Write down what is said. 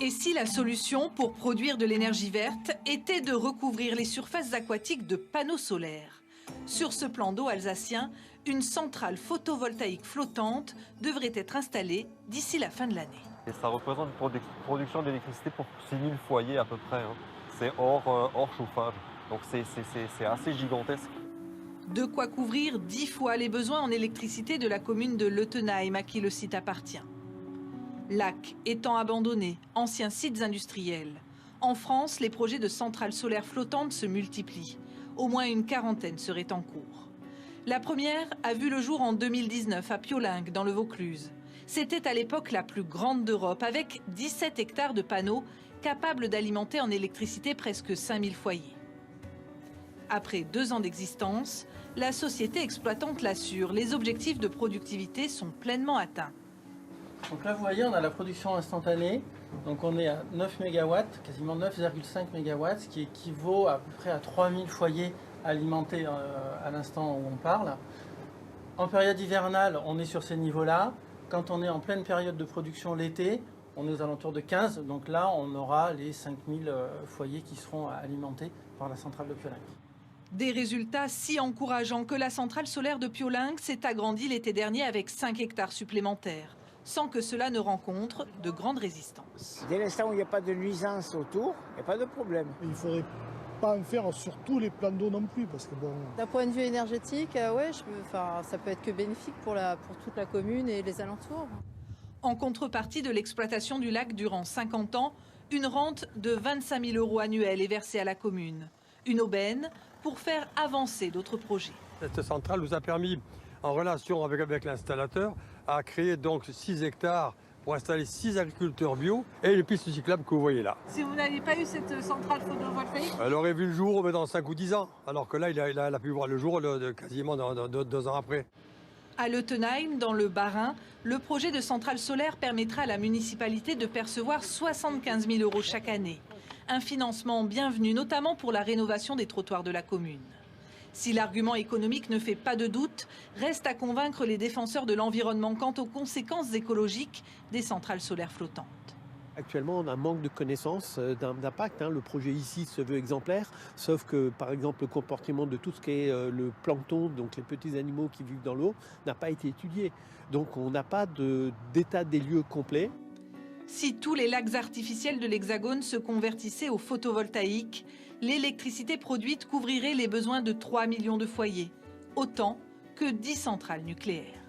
Et si la solution pour produire de l'énergie verte était de recouvrir les surfaces aquatiques de panneaux solaires? Sur ce plan d'eau alsacien, une centrale photovoltaïque flottante devrait être installée d'ici la fin de l'année. Et ça représente une production d'électricité pour 6000 foyers à peu près. C'est hors chauffage, donc c'est assez gigantesque. De quoi couvrir 10 fois les besoins en électricité de la commune de Leutenheim à qui le site appartient. Lac, étangs abandonnés, anciens sites industriels. En France, les projets de centrales solaires flottantes se multiplient. Au moins une quarantaine seraient en cours. La première a vu le jour en 2019 à Piolingue, dans le Vaucluse. C'était à l'époque la plus grande d'Europe, avec 17 hectares de panneaux capables d'alimenter en électricité presque 5000 foyers. Après 2 ans d'existence, la société exploitante l'assure, les objectifs de productivité sont pleinement atteints. Donc là, vous voyez, on a la production instantanée. Donc on est à 9 MW, quasiment 9,5 MW, ce qui équivaut à peu près à 3000 foyers alimentés à l'instant où on parle. En période hivernale, on est sur ces niveaux-là. Quand on est en pleine période de production l'été, on est aux alentours de 15. Donc là, on aura les 5000 foyers qui seront alimentés par la centrale de Piolingue. Des résultats si encourageants que la centrale solaire de Piolingue s'est agrandie l'été dernier avec 5 hectares supplémentaires, sans que cela ne rencontre de grandes résistances. Dès l'instant où il n'y a pas de nuisance autour, il n'y a pas de problème. Il ne faudrait pas en faire sur tous les plans d'eau non plus, parce que bon... D'un point de vue énergétique, ouais, ça peut être que bénéfique pour toute la commune et les alentours. En contrepartie de l'exploitation du lac durant 50 ans, une rente de 25 000 € annuels est versée à la commune. Une aubaine pour faire avancer d'autres projets. Cette centrale nous a permis, en relation avec l'installateur, à créer donc 6 hectares pour installer 6 agriculteurs bio et les pistes cyclables que vous voyez là. Si vous n'aviez pas eu cette centrale photovoltaïque, elle aurait vu le jour dans 5 ou 10 ans, alors que là, elle a pu voir le jour quasiment 2 ans après. À Leutenheim, dans le Bas-Rhin, le projet de centrale solaire permettra à la municipalité de percevoir 75 000 € chaque année. Un financement bienvenu, notamment pour la rénovation des trottoirs de la commune. Si l'argument économique ne fait pas de doute, reste à convaincre les défenseurs de l'environnement quant aux conséquences écologiques des centrales solaires flottantes. Actuellement, on a un manque de connaissances d'impact. Le projet ici se veut exemplaire, sauf que, par exemple, le comportement de tout ce qui est le plancton, donc les petits animaux qui vivent dans l'eau, n'a pas été étudié. Donc on n'a pas d'état des lieux complet. Si tous les lacs artificiels de l'Hexagone se convertissaient au photovoltaïque, l'électricité produite couvrirait les besoins de 3 millions de foyers, autant que 10 centrales nucléaires.